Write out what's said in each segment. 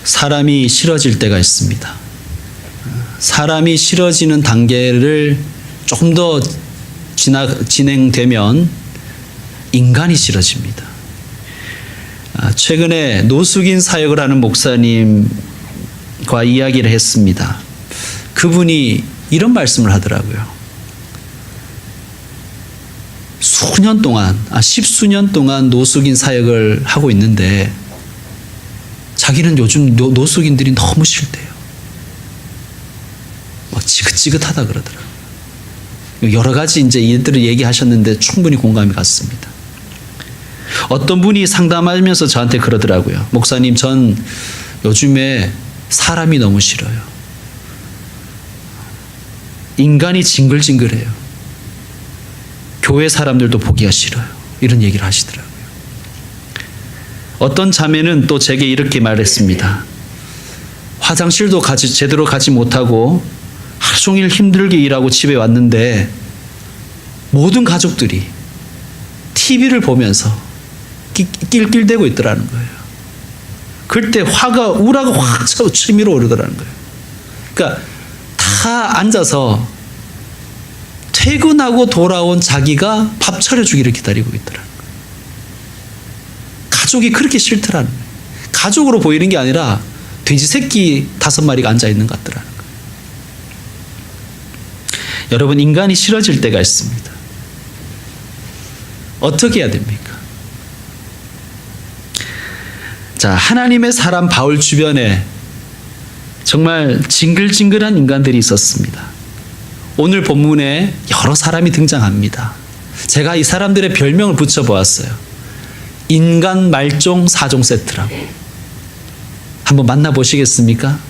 사람이 싫어질 때가 있습니다. 사람이 싫어지는 단계를 조금 더 진행되면 인간이 싫어집니다. 최근에 노숙인 사역을 하는 목사님과 이야기를 했습니다. 그분이 이런 말씀을 하더라고요. 십수년 동안 노숙인 사역을 하고 있는데 자기는 요즘 노숙인들이 너무 싫대요. 막 지긋지긋하다 그러더라고요. 여러 가지 이제 이들을 얘기하셨는데 충분히 공감이 갔습니다. 어떤 분이 상담하면서 저한테 그러더라고요. 목사님, 전 요즘에 사람이 너무 싫어요. 인간이 징글징글해요. 교회 사람들도 보기가 싫어요. 이런 얘기를 하시더라고요. 어떤 자매는 또 제게 이렇게 말했습니다. 화장실도 제대로 가지 못하고 하루 종일 힘들게 일하고 집에 왔는데 모든 가족들이 TV를 보면서 낄낄대고 있더라는 거예요. 그때 우라가 확 치밀어 오르더라는 거예요. 그러니까 다 앉아서 퇴근하고 돌아온 자기가 밥 차려주기를 기다리고 있더라는 거예요. 가족이 그렇게 싫더라는 거예요. 가족으로 보이는 게 아니라 돼지 새끼 5마리가 앉아있는 것 같더라는 거예요. 여러분, 인간이 싫어질 때가 있습니다. 어떻게 해야 됩니까? 자, 하나님의 사람 바울 주변에 정말 징글징글한 인간들이 있었습니다. 오늘 본문에 여러 사람이 등장합니다. 제가 이 사람들의 별명을 붙여보았어요. 인간 말종 4종 세트라고. 한번 만나보시겠습니까?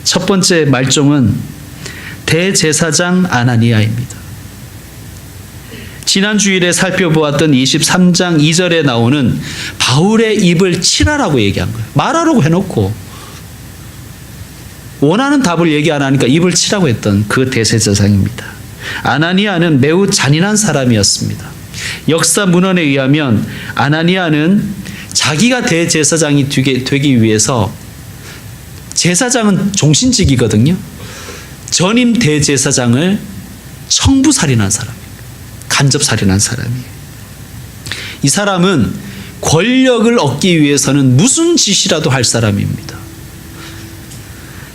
첫 번째 말종은 대제사장 아나니아입니다. 지난 주일에 살펴보았던 23장 2절에 나오는 바울의 입을 치라라고 얘기한 거예요. 말하라고 해놓고 원하는 답을 얘기 안 하니까 입을 치라고 했던 그 대제사장입니다. 아나니아는 매우 잔인한 사람이었습니다. 역사 문헌에 의하면 아나니아는 자기가 대제사장이 되기 위해서, 제사장은 종신직이거든요. 전임 대제사장을 청부살인한 사람입니다. 간접살인한 사람이에요. 이 사람은 권력을 얻기 위해서는 무슨 짓이라도 할 사람입니다.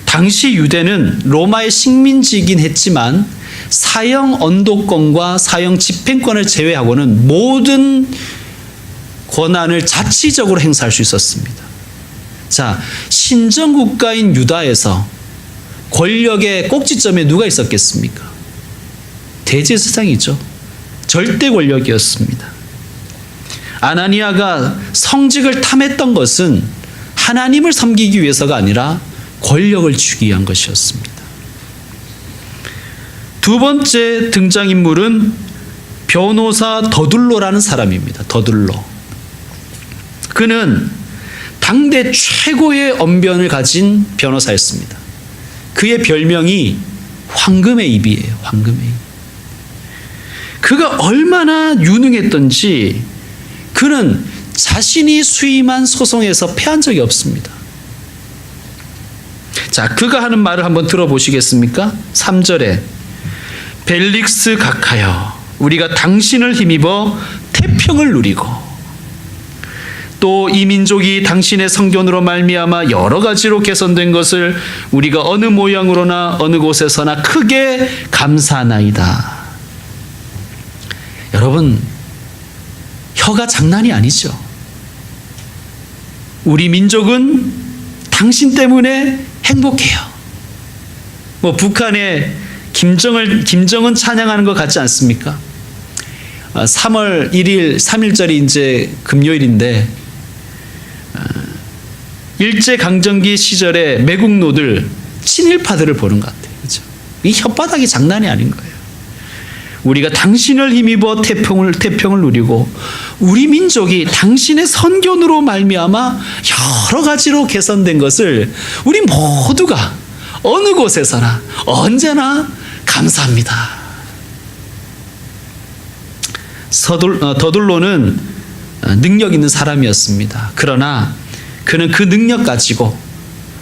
당시 유대는 로마의 식민지이긴 했지만 사형 언도권과 사형 집행권을 제외하고는 모든 권한을 자치적으로 행사할 수 있었습니다. 자, 신정국가인 유다에서 권력의 꼭지점에 누가 있었겠습니까? 대제사장이죠. 절대 권력이었습니다. 아나니아가 성직을 탐했던 것은 하나님을 섬기기 위해서가 아니라 권력을 주기 위한 것이었습니다. 두 번째 등장인물은 변호사 더둘로라는 사람입니다. 더둘로. 그는 당대 최고의 언변을 가진 변호사였습니다. 그의 별명이 황금의 입이에요. 황금의 입. 그가 얼마나 유능했던지 그는 자신이 수임한 소송에서 패한 적이 없습니다. 자, 그가 하는 말을 한번 들어보시겠습니까? 3절에 벨릭스 각하여 우리가 당신을 힘입어 태평을 누리고 또 이 민족이 당신의 성견으로 말미암아 여러 가지로 개선된 것을 우리가 어느 모양으로나 어느 곳에서나 크게 감사하나이다. 여러분, 혀가 장난이 아니죠. 우리 민족은 당신 때문에 행복해요. 북한의 김정은 찬양하는 것 같지 않습니까? 3월 1일 3일절이 이제 금요일인데 일제강점기 시절에 매국노들 친일파들을 보는 것 같아요. 그렇죠? 이 혓바닥이 장난이 아닌 거예요. 우리가 당신을 힘입어 태평을 누리고 우리 민족이 당신의 선견으로 말미암아 여러 가지로 개선된 것을 우리 모두가 어느 곳에서나 언제나 감사합니다. 더둘로는 능력 있는 사람이었습니다. 그러나 그는 그 능력 가지고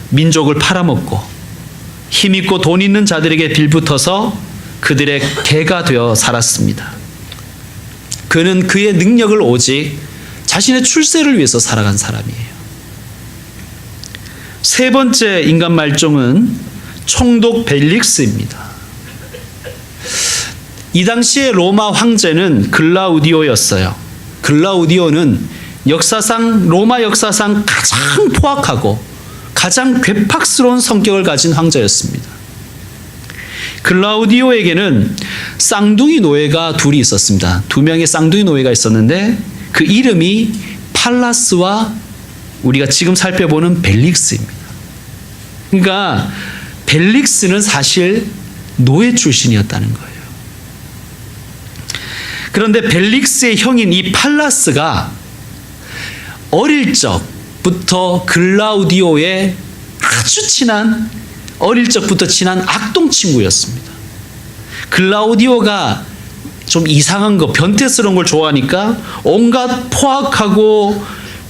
민족을 팔아먹고 힘있고 돈 있는 자들에게 빌붙어서 그들의 개가 되어 살았습니다. 그는 그의 능력을 오직 자신의 출세를 위해서 살아간 사람이에요. 세 번째 인간 말종은 총독 벨릭스입니다. 이 당시의 로마 황제는 글라우디오였어요. 글라우디오는 로마 역사상 가장 포악하고 가장 괴팍스러운 성격을 가진 황제였습니다. 글라우디오에게는 쌍둥이 노예가 둘이 있었습니다. 두 명의 쌍둥이 노예가 있었는데 그 이름이 팔라스와 우리가 지금 살펴보는 벨릭스입니다. 그러니까 벨릭스는 사실 노예 출신이었다는 거예요. 그런데 벨릭스의 형인 이 팔라스가 어릴 적부터 글라우디오의 아주 친한, 어릴 적부터 친한 악동 친구였습니다. 글라우디오가 좀 이상한 거, 변태스러운 걸 좋아하니까 온갖 포악하고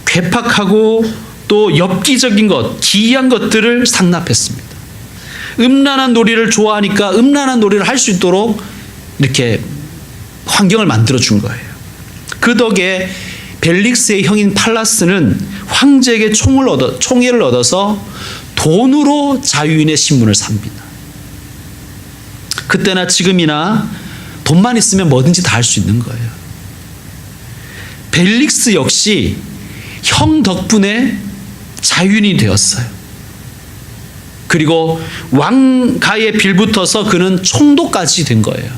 괴팍하고 또 엽기적인 것, 기이한 것들을 상납했습니다. 음란한 놀이를 좋아하니까 음란한 놀이를 할 수 있도록 이렇게 환경을 만들어 준 거예요. 그 덕에 벨릭스의 형인 팔라스는 황제에게 총애를 얻어서 돈으로 자유인의 신분을 삽니다. 그때나 지금이나 돈만 있으면 뭐든지 다 할 수 있는 거예요. 벨릭스 역시 형 덕분에 자유인이 되었어요. 그리고 왕가에 빌붙어서 그는 총독까지 된 거예요.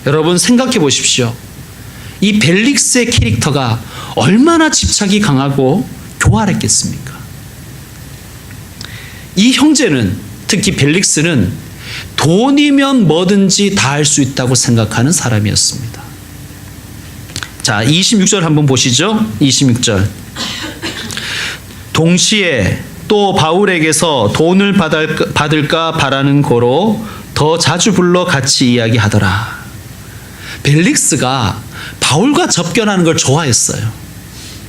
여러분 생각해 보십시오. 이 벨릭스의 캐릭터가 얼마나 집착이 강하고 교활했겠습니까? 이 형제는, 특히 벨릭스는 돈이면 뭐든지 다 할 수 있다고 생각하는 사람이었습니다. 자, 26절 한번 보시죠. 26절. 동시에 또 바울에게서 돈을 받을까 바라는 고로 더 자주 불러 같이 이야기하더라. 벨릭스가 바울과 접견하는 걸 좋아했어요.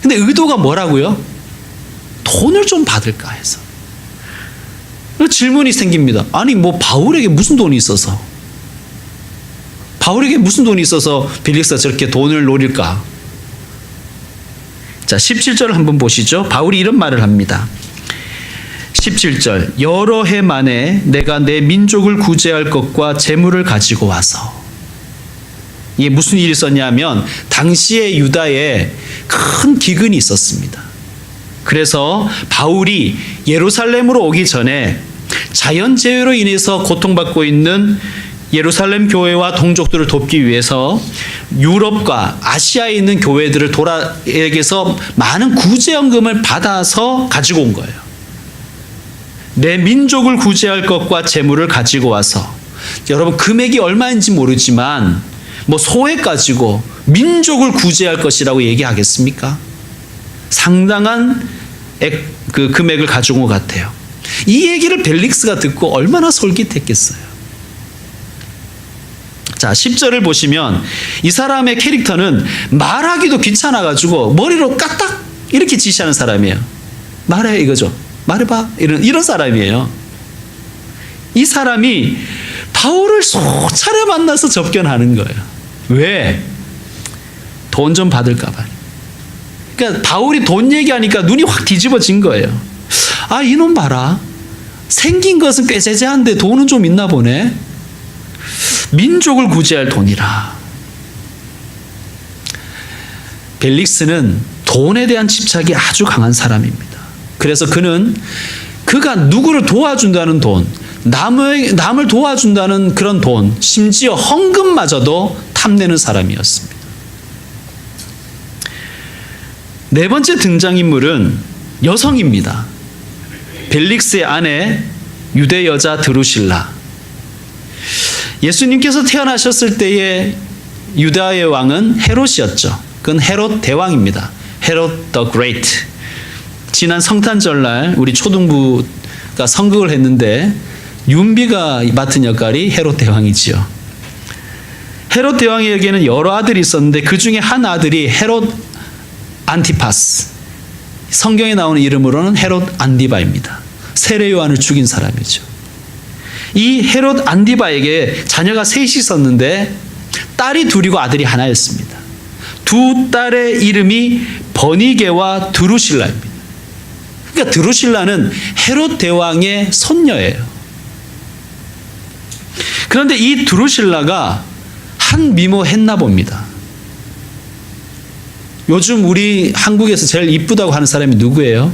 근데 의도가 뭐라고요? 돈을 좀 받을까 해서. 질문이 생깁니다. 아니 뭐 바울에게 무슨 돈이 있어서? 바울에게 무슨 돈이 있어서 벨릭스가 저렇게 돈을 노릴까? 자, 17절을 한번 보시죠. 바울이 이런 말을 합니다. 17절. 여러 해 만에 내가 내 민족을 구제할 것과 재물을 가지고 와서. 이게 무슨 일이 있었냐면 당시에 유다에 큰 기근이 있었습니다. 그래서 바울이 예루살렘으로 오기 전에 자연재해로 인해서 고통받고 있는 예루살렘 교회와 동족들을 돕기 위해서 유럽과 아시아에 있는 교회들을 에게서 많은 구제연금을 받아서 가지고 온 거예요. 내 민족을 구제할 것과 재물을 가지고 와서, 여러분 금액이 얼마인지 모르지만 뭐 소액 가지고 민족을 구제할 것이라고 얘기하겠습니까? 상당한 그 금액을 가지고 온 것 같아요. 이 얘기를 벨릭스가 듣고 얼마나 솔깃했겠어요. 자, 10절을 보시면 이 사람의 캐릭터는 말하기도 귀찮아가지고 머리로 까딱 이렇게 지시하는 사람이에요. 말해 이거죠. 말해봐. 이런 사람이에요. 이 사람이 바울을 수차례 만나서 접견하는 거예요. 왜? 돈 좀 받을까 봐. 그러니까 바울이 돈 얘기하니까 눈이 확 뒤집어진 거예요. 아, 이놈 봐라. 생긴 것은 꽤 세세한데 돈은 좀 있나 보네. 민족을 구제할 돈이라. 벨릭스는 돈에 대한 집착이 아주 강한 사람입니다. 그래서 그가 누구를 도와준다는 돈, 남을 도와준다는 그런 돈, 심지어 헌금마저도 탐내는 사람이었습니다. 네 번째 등장인물은 여성입니다. 벨릭스의 아내 유대 여자 드루실라. 예수님께서 태어나셨을 때의 유다의 왕은 헤롯이었죠. 그건 헤롯 대왕입니다. 헤롯 더 그레이트. 지난 성탄절날 우리 초등부가 선극을 했는데 윤비가 맡은 역할이 헤롯 대왕이지요. 헤롯 대왕에게는 여러 아들이 있었는데 그 중에 한 아들이 헤롯 안티파스. 성경에 나오는 이름으로는 헤롯 안디바입니다. 세례 요한을 죽인 사람이죠. 이 헤롯 안디바에게 자녀가 셋이 있었는데 딸이 둘이고 아들이 하나였습니다. 두 딸의 이름이 버니게와 드루실라입니다. 그러니까 드루실라는 헤롯 대왕의 손녀예요. 그런데 이 드루실라가 한 미모했나 봅니다. 요즘 우리 한국에서 제일 이쁘다고 하는 사람이 누구예요?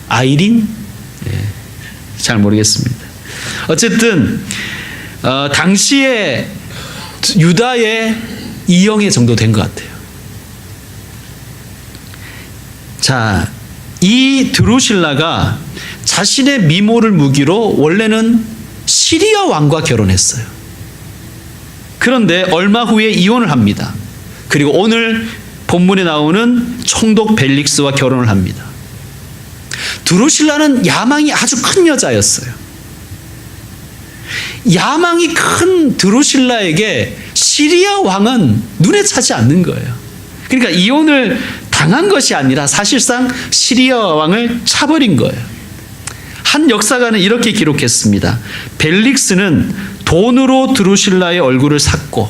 아이린? 네, 잘 모르겠습니다. 어쨌든 당시에 유다의 이영애 정도 된 것 같아요. 자, 이 드루실라가 자신의 미모를 무기로 원래는 시리아 왕과 결혼했어요. 그런데 얼마 후에 이혼을 합니다. 그리고 오늘 본문에 나오는 총독 벨릭스와 결혼을 합니다. 드루실라는 야망이 아주 큰 여자였어요. 야망이 큰 드루실라에게 시리아 왕은 눈에 차지 않는 거예요. 그러니까 이혼을 당한 것이 아니라 사실상 시리아 왕을 차버린 거예요. 한 역사가는 이렇게 기록했습니다. 벨릭스는 돈으로 드루실라의 얼굴을 샀고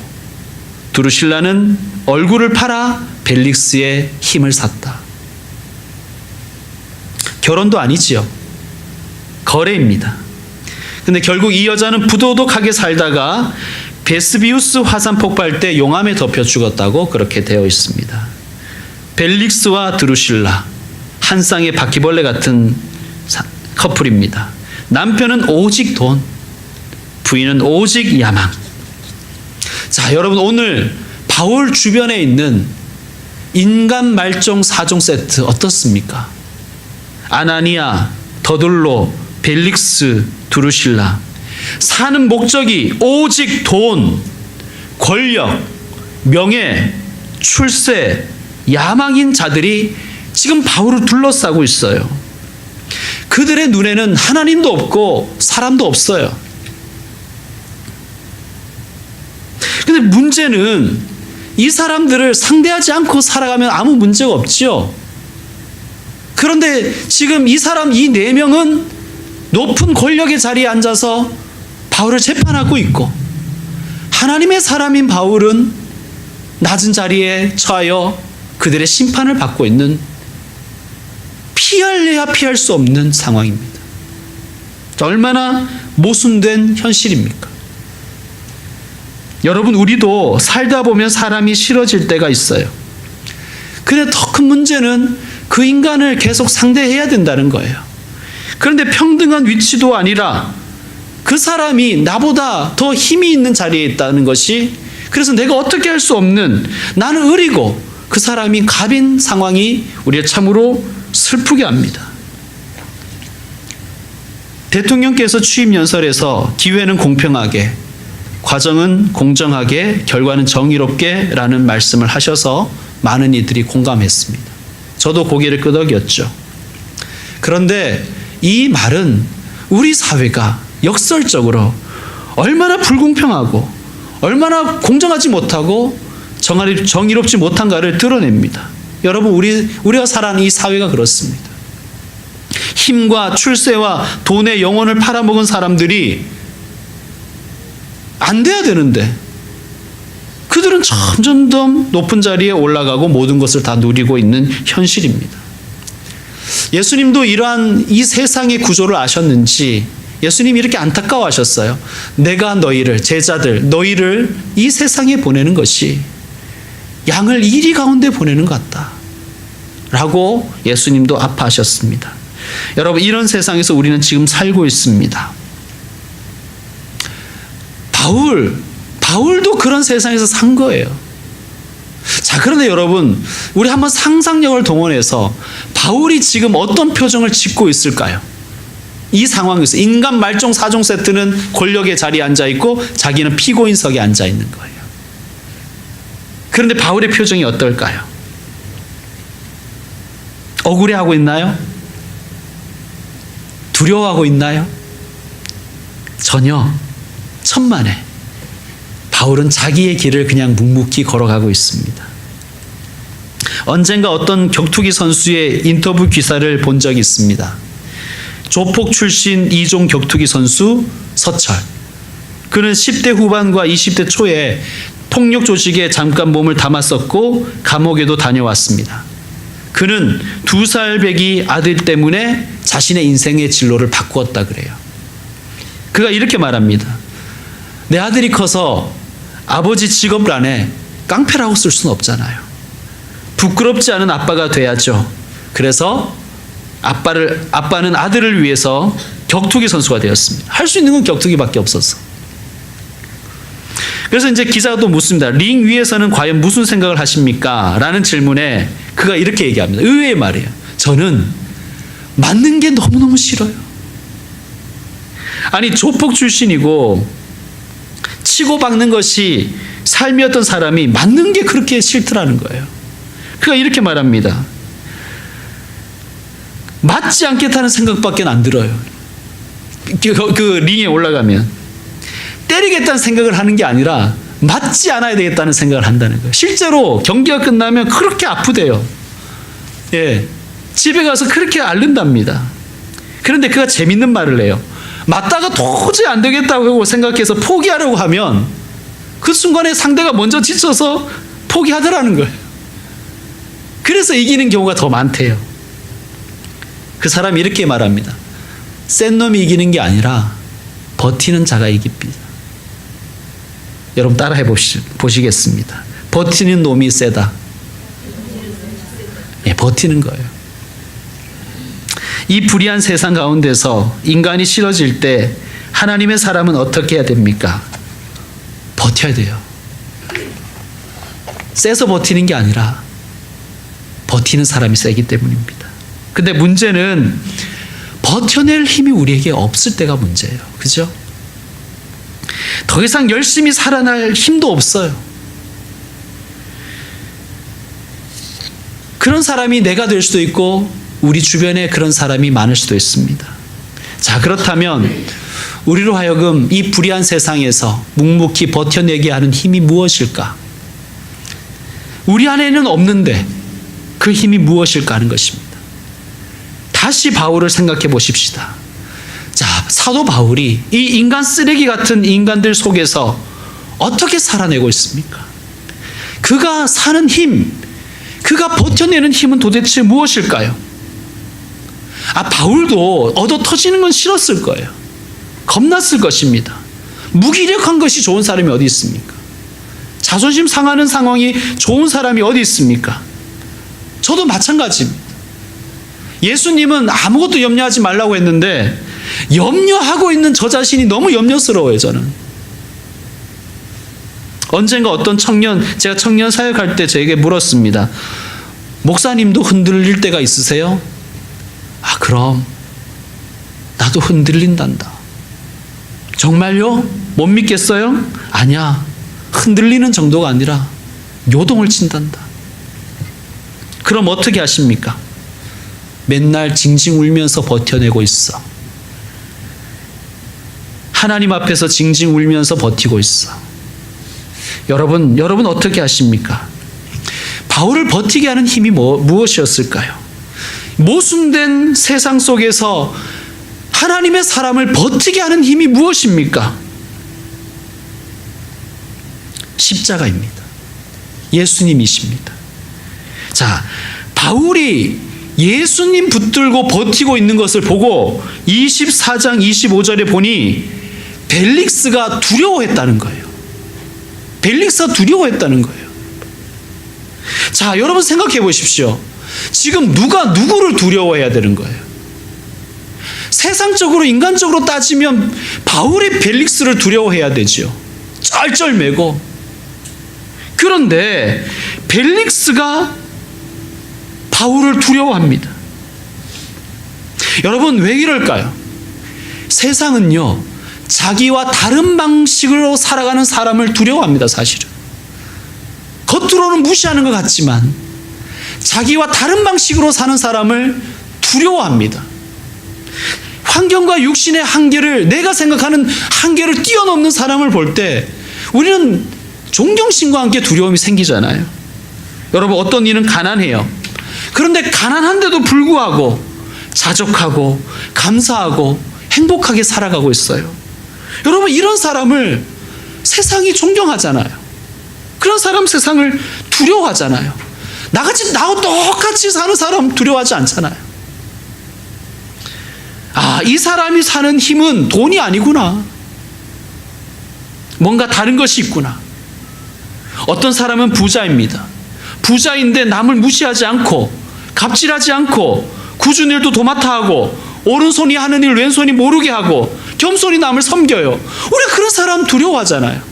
드루실라는 얼굴을 팔아 벨릭스의 힘을 샀다. 결혼도 아니지요. 거래입니다. 근데 결국 이 여자는 부도덕하게 살다가 베스비우스 화산 폭발 때 용암에 덮여 죽었다고 그렇게 되어 있습니다. 벨릭스와 드루실라, 한 쌍의 바퀴벌레 같은 커플입니다. 남편은 오직 돈, 부인은 오직 야망. 자, 여러분 오늘 바울 주변에 있는 인간 말종 4종 세트 어떻습니까? 아나니아, 더둘로, 벨릭스, 드루실라. 사는 목적이 오직 돈, 권력, 명예, 출세, 야망인 자들이 지금 바울을 둘러싸고 있어요. 그들의 눈에는 하나님도 없고 사람도 없어요. 근데 문제는 이 사람들을 상대하지 않고 살아가면 아무 문제가 없지요. 그런데 지금 이 사람 이 4명은 높은 권력의 자리에 앉아서 바울을 재판하고 있고 하나님의 사람인 바울은 낮은 자리에 처하여 그들의 심판을 받고 있는 피할래야 피할 수 없는 상황입니다. 얼마나 모순된 현실입니까? 여러분 우리도 살다 보면 사람이 싫어질 때가 있어요. 근데 더 큰 문제는 그 인간을 계속 상대해야 된다는 거예요. 그런데 평등한 위치도 아니라 그 사람이 나보다 더 힘이 있는 자리에 있다는 것이, 그래서 내가 어떻게 할 수 없는, 나는 을이고 그 사람이 갑인 상황이 우리를 참으로 슬프게 합니다. 대통령께서 취임 연설에서 기회는 공평하게, 과정은 공정하게, 결과는 정의롭게 라는 말씀을 하셔서 많은 이들이 공감했습니다. 저도 고개를 끄덕였죠. 그런데 이 말은 우리 사회가 역설적으로 얼마나 불공평하고 얼마나 공정하지 못하고 정의롭지 못한가를 드러냅니다. 여러분 우리가 살아가는 이 사회가 그렇습니다. 힘과 출세와 돈의 영혼을 팔아먹은 사람들이 안 돼야 되는데 그들은 점점 더 높은 자리에 올라가고 모든 것을 다 누리고 있는 현실입니다. 예수님도 이러한 이 세상의 구조를 아셨는지 예수님이 이렇게 안타까워하셨어요. 내가 너희를, 제자들, 너희를 이 세상에 보내는 것이 양을 이리 가운데 보내는 것 같다 라고 예수님도 아파하셨습니다. 여러분 이런 세상에서 우리는 지금 살고 있습니다. 바울도 그런 세상에서 산 거예요. 자, 그런데 여러분 우리 한번 상상력을 동원해서 바울이 지금 어떤 표정을 짓고 있을까요? 이 상황에서 인간 말종 4종 세트는 권력의 자리에 앉아있고 자기는 피고인석에 앉아있는 거예요. 그런데 바울의 표정이 어떨까요? 억울해하고 있나요? 두려워하고 있나요? 전혀. 천만에 바울은 자기의 길을 그냥 묵묵히 걸어가고 있습니다. 언젠가 어떤 격투기 선수의 인터뷰 기사를 본 적이 있습니다. 조폭 출신 2종 격투기 선수 서철. 그는 10대 후반과 20대 초에 폭력 조직에 잠깐 몸을 담았었고 감옥에도 다녀왔습니다. 그는 2살 배기 아들 때문에 자신의 인생의 진로를 바꾸었다 그래요. 그가 이렇게 말합니다. 내 아들이 커서 아버지 직업란에 깡패라고 쓸 수는 없잖아요. 부끄럽지 않은 아빠가 돼야죠. 그래서 아빠는 아들을 위해서 격투기 선수가 되었습니다. 할 수 있는 건 격투기밖에 없었어. 그래서 이제 기자가 또 묻습니다. 링 위에서는 과연 무슨 생각을 하십니까? 라는 질문에 그가 이렇게 얘기합니다. 의외의 말이에요. 저는 맞는 게 너무너무 싫어요. 아니, 조폭 출신이고 치고 박는 것이 삶이었던 사람이 맞는 게 그렇게 싫더라는 거예요. 그가 이렇게 말합니다. 맞지 않겠다는 생각밖에 안 들어요. 그 링에 올라가면 때리겠다는 생각을 하는 게 아니라 맞지 않아야 되겠다는 생각을 한다는 거예요. 실제로 경기가 끝나면 그렇게 아프대요. 예, 집에 가서 그렇게 앓는답니다. 그런데 그가 재밌는 말을 해요. 맞다가 도저히 안 되겠다고 생각해서 포기하려고 하면 그 순간에 상대가 먼저 지쳐서 포기하더라는 거예요. 그래서 이기는 경우가 더 많대요. 그 사람이 이렇게 말합니다. 센 놈이 이기는 게 아니라 버티는 자가 이깁니다. 여러분 따라해 보시겠습니다. 버티는 놈이 세다. 예, 버티는 거예요. 이 불의한 세상 가운데서 인간이 싫어질 때 하나님의 사람은 어떻게 해야 됩니까? 버텨야 돼요. 세서 버티는 게 아니라 버티는 사람이 세기 때문입니다. 근데 문제는 버텨낼 힘이 우리에게 없을 때가 문제예요. 그죠? 더 이상 열심히 살아날 힘도 없어요. 그런 사람이 내가 될 수도 있고 우리 주변에 그런 사람이 많을 수도 있습니다. 자, 그렇다면 우리로 하여금 이 불의한 세상에서 묵묵히 버텨내게 하는 힘이 무엇일까? 우리 안에는 없는데 그 힘이 무엇일까 하는 것입니다. 다시 바울을 생각해 보십시다. 자, 사도 바울이 이 인간 쓰레기 같은 인간들 속에서 어떻게 살아내고 있습니까? 그가 사는 힘, 그가 버텨내는 힘은 도대체 무엇일까요? 바울도 얻어 터지는 건 싫었을 거예요. 겁났을 것입니다. 무기력한 것이 좋은 사람이 어디 있습니까? 자존심 상하는 상황이 좋은 사람이 어디 있습니까? 저도 마찬가지입니다. 예수님은 아무것도 염려하지 말라고 했는데 염려하고 있는 저 자신이 너무 염려스러워요. 저는 언젠가 어떤 청년, 제가 청년 사역할 때 저에게 물었습니다. 목사님도 흔들릴 때가 있으세요? 그럼 나도 흔들린단다. 정말요? 못 믿겠어요? 아니야, 흔들리는 정도가 아니라 요동을 친단다. 그럼 어떻게 하십니까? 맨날 징징 울면서 버텨내고 있어. 하나님 앞에서 징징 울면서 버티고 있어. 여러분 어떻게 하십니까? 바울을 버티게 하는 힘이 무엇이었을까요? 모순된 세상 속에서 하나님의 사람을 버티게 하는 힘이 무엇입니까? 십자가입니다. 예수님이십니다. 자, 바울이 예수님 붙들고 버티고 있는 것을 보고 24장 25절에 보니 벨릭스가 두려워했다는 거예요. 벨릭스가 두려워했다는 거예요. 자, 여러분 생각해 보십시오. 지금 누가 누구를 두려워해야 되는 거예요? 세상적으로 인간적으로 따지면 바울이 벨릭스를 두려워해야 되죠. 쩔쩔매고. 그런데 벨릭스가 바울을 두려워합니다. 여러분 왜 이럴까요? 세상은요, 자기와 다른 방식으로 살아가는 사람을 두려워합니다. 사실은 겉으로는 무시하는 것 같지만 자기와 다른 방식으로 사는 사람을 두려워합니다. 환경과 육신의 한계를, 내가 생각하는 한계를 뛰어넘는 사람을 볼 때 우리는 존경심과 함께 두려움이 생기잖아요. 여러분, 어떤 이는 가난해요. 그런데 가난한데도 불구하고 자족하고 감사하고 행복하게 살아가고 있어요. 여러분, 이런 사람을 세상이 존경하잖아요. 그런 사람 세상을 두려워하잖아요. 나하고 똑같이 사는 사람 두려워하지 않잖아요. 아, 이 사람이 사는 힘은 돈이 아니구나. 뭔가 다른 것이 있구나. 어떤 사람은 부자입니다. 부자인데 남을 무시하지 않고 갑질하지 않고 굳은 일도 도맡아 하고 오른손이 하는 일 왼손이 모르게 하고 겸손히 남을 섬겨요. 우리가 그런 사람 두려워하잖아요.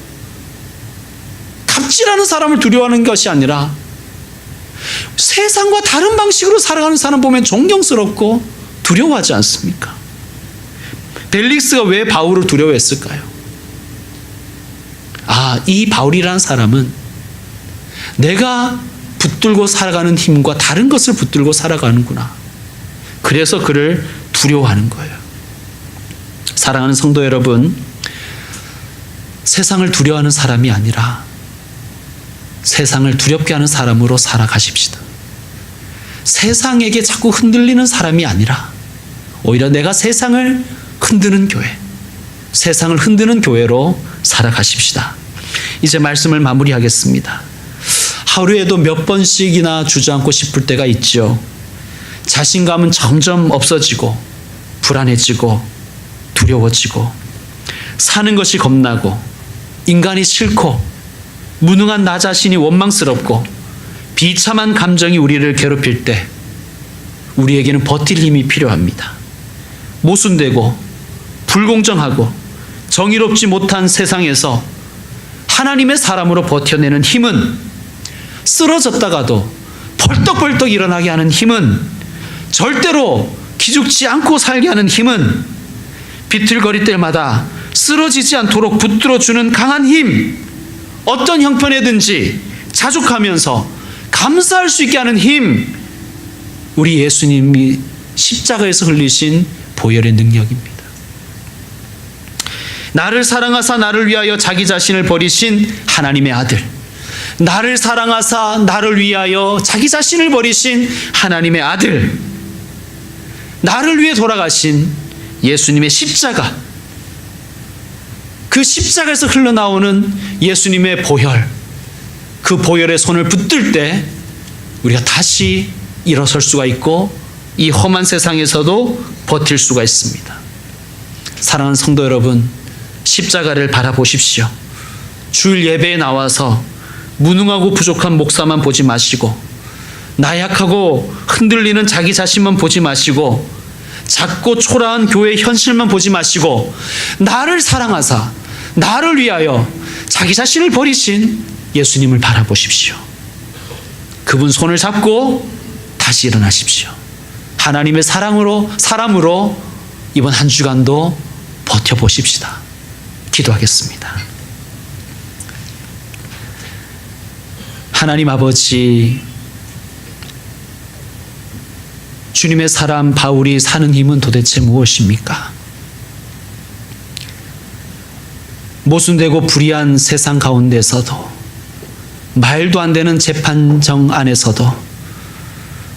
갑질하는 사람을 두려워하는 것이 아니라 세상과 다른 방식으로 살아가는 사람 보면 존경스럽고 두려워하지 않습니까? 벨릭스가 왜 바울을 두려워했을까요? 아, 이 바울이라는 사람은 내가 붙들고 살아가는 힘과 다른 것을 붙들고 살아가는구나. 그래서 그를 두려워하는 거예요. 사랑하는 성도 여러분, 세상을 두려워하는 사람이 아니라 세상을 두렵게 하는 사람으로 살아가십시다. 세상에게 자꾸 흔들리는 사람이 아니라 오히려 내가 세상을 흔드는 교회, 세상을 흔드는 교회로 살아가십시다. 이제 말씀을 마무리하겠습니다. 하루에도 몇 번씩이나 주저앉고 싶을 때가 있죠. 자신감은 점점 없어지고 불안해지고 두려워지고 사는 것이 겁나고 인간이 싫고 무능한 나 자신이 원망스럽고 비참한 감정이 우리를 괴롭힐 때 우리에게는 버틸 힘이 필요합니다. 모순되고 불공정하고 정의롭지 못한 세상에서 하나님의 사람으로 버텨내는 힘은, 쓰러졌다가도 벌떡벌떡 일어나게 하는 힘은, 절대로 기죽지 않고 살게 하는 힘은, 비틀거릴 때마다 쓰러지지 않도록 붙들어주는 강한 힘, 어떤 형편에든지 자족하면서 감사할 수 있게 하는 힘, 우리 예수님이 십자가에서 흘리신 보혈의 능력입니다. 나를 사랑하사 나를 위하여 자기 자신을 버리신 하나님의 아들, 나를 사랑하사 나를 위하여 자기 자신을 버리신 하나님의 아들, 나를 위해 돌아가신 예수님의 십자가, 그 십자가에서 흘러나오는 예수님의 보혈, 그 보혈의 손을 붙들 때 우리가 다시 일어설 수가 있고 이 험한 세상에서도 버틸 수가 있습니다. 사랑하는 성도 여러분, 십자가를 바라보십시오. 주일 예배에 나와서 무능하고 부족한 목사만 보지 마시고 나약하고 흔들리는 자기 자신만 보지 마시고 작고 초라한 교회의 현실만 보지 마시고 나를 사랑하사 나를 위하여 자기 자신을 버리신 예수님을 바라보십시오. 그분 손을 잡고 다시 일어나십시오. 하나님의 사람으로 이번 한 주간도 버텨보십시다. 기도하겠습니다. 하나님 아버지, 주님의 사람 바울이 사는 힘은 도대체 무엇입니까? 모순되고 불의한 세상 가운데서도, 말도 안 되는 재판정 안에서도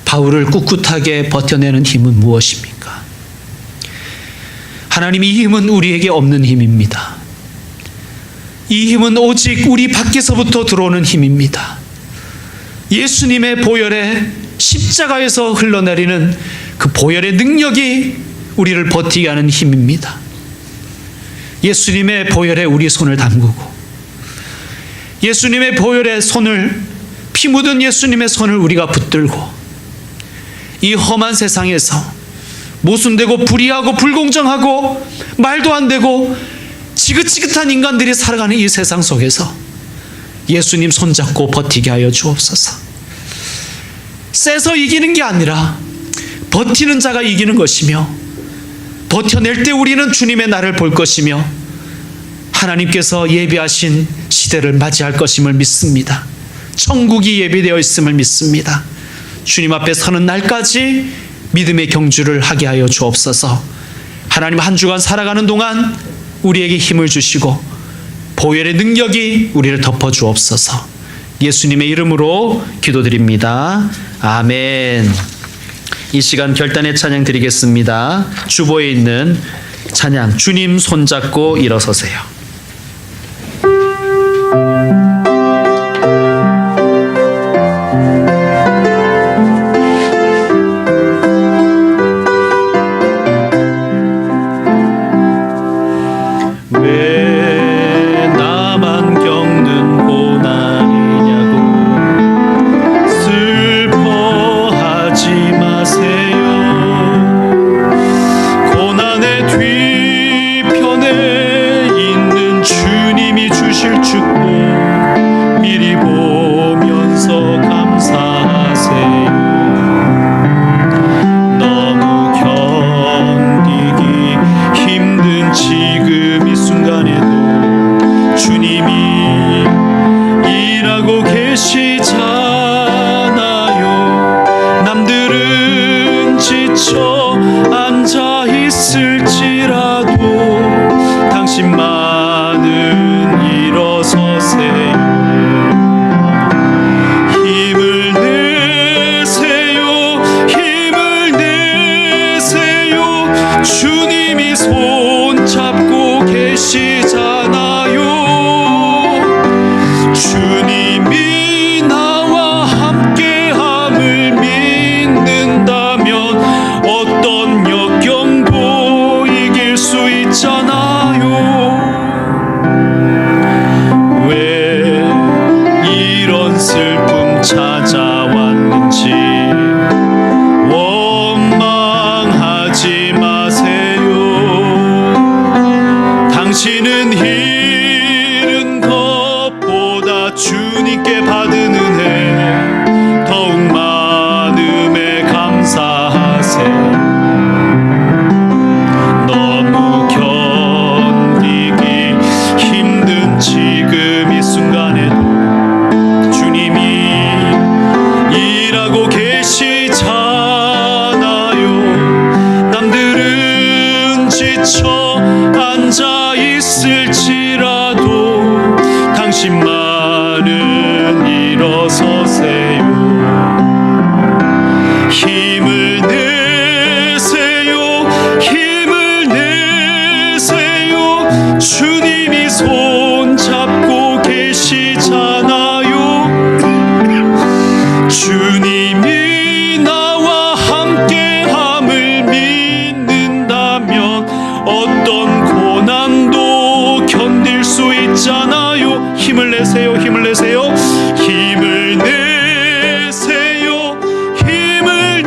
바울을 꿋꿋하게 버텨내는 힘은 무엇입니까? 하나님, 이 힘은 우리에게 없는 힘입니다. 이 힘은 오직 우리 밖에서부터 들어오는 힘입니다. 예수님의 보혈의 십자가에서 흘러내리는 그 보혈의 능력이 우리를 버티게 하는 힘입니다. 예수님의 보혈에 우리 손을 담그고 예수님의 보혈의 손을, 피 묻은 예수님의 손을 우리가 붙들고 이 험한 세상에서 모순되고 불의하고 불공정하고 말도 안 되고 지긋지긋한 인간들이 살아가는 이 세상 속에서 예수님 손잡고 버티게 하여 주옵소서. 세서 이기는 게 아니라 버티는 자가 이기는 것이며, 버텨낼 때 우리는 주님의 날을 볼 것이며 하나님께서 예비하신 시대를 맞이할 것임을 믿습니다. 천국이 예비되어 있음을 믿습니다. 주님 앞에 서는 날까지 믿음의 경주를 하게 하여 주옵소서. 하나님, 한 주간 살아가는 동안 우리에게 힘을 주시고 보혈의 능력이 우리를 덮어 주옵소서. 예수님의 이름으로 기도드립니다. 아멘. 이 시간 결단의 찬양 드리겠습니다. 주보에 있는 찬양 주님 손잡고 일어서세요. 왜 나만 겪는 고난이냐고 슬퍼하지 마세요. 고난의 뒤편에 있는 주님이 주실 축복 미리 보면서 감사하세요. 너무 견디기 힘든 지금 이 순간에도 주님이 일하고 계시잖아요. 남들은 지쳐 앉아 있을지라도 당신만은 일어서세요. 힘을 내세요. 힘을 내세요. 주님이 손잡고 계시잖아요. 주님이 나와 함께함을 믿는다면 어떤 역경도 이길 수 있잖아요. 왜 이런 슬픔 찾아왔는지 원망하지 마세요. 당신은 잃은 것보다 주님께 받은 은혜 더욱 많음에 감사하세요. 너무 견디기 힘든 지금 이 순간에도 주님이 일하고 계시잖아요. 남들은 지쳐 앉아 있을지라도 당신만은 일어서세요. 힘을 내세요. 힘을 내세요. 주님이 손잡고 계시잖아요. 주님이 나와 함께함을 믿는다면 어떤 고난도 견딜 수 있잖아요. 힘을 내세요. 힘을 내세요. 힘을 내세요. 힘을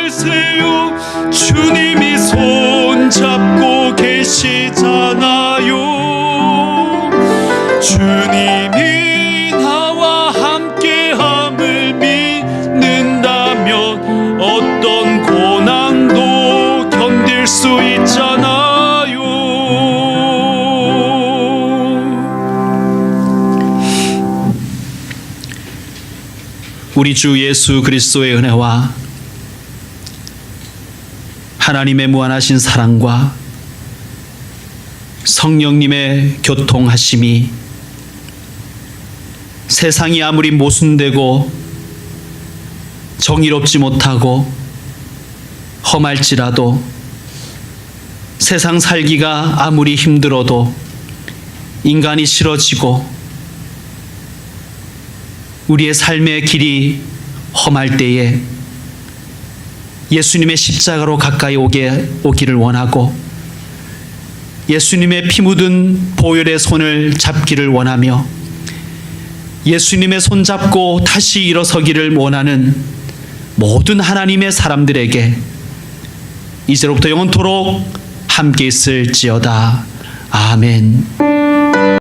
내세요. 주님이 손잡고 계시잖아요. 주님이 나와 함께함을 믿는다면 어떤 고난도 견딜 수 있잖아요. 우리 주 예수 그리스도의 은혜와 하나님의 무한하신 사랑과 성령님의 교통하심이 세상이 아무리 모순되고 정의롭지 못하고 험할지라도 세상 살기가 아무리 힘들어도 인간이 싫어지고 우리의 삶의 길이 험할 때에 예수님의 십자가로 가까이 오기를 원하고 예수님의 피 묻은 보혈의 손을 잡기를 원하며 예수님의 손 잡고 다시 일어서기를 원하는 모든 하나님의 사람들에게 이제로부터 영원토록 함께 있을지어다. 아멘.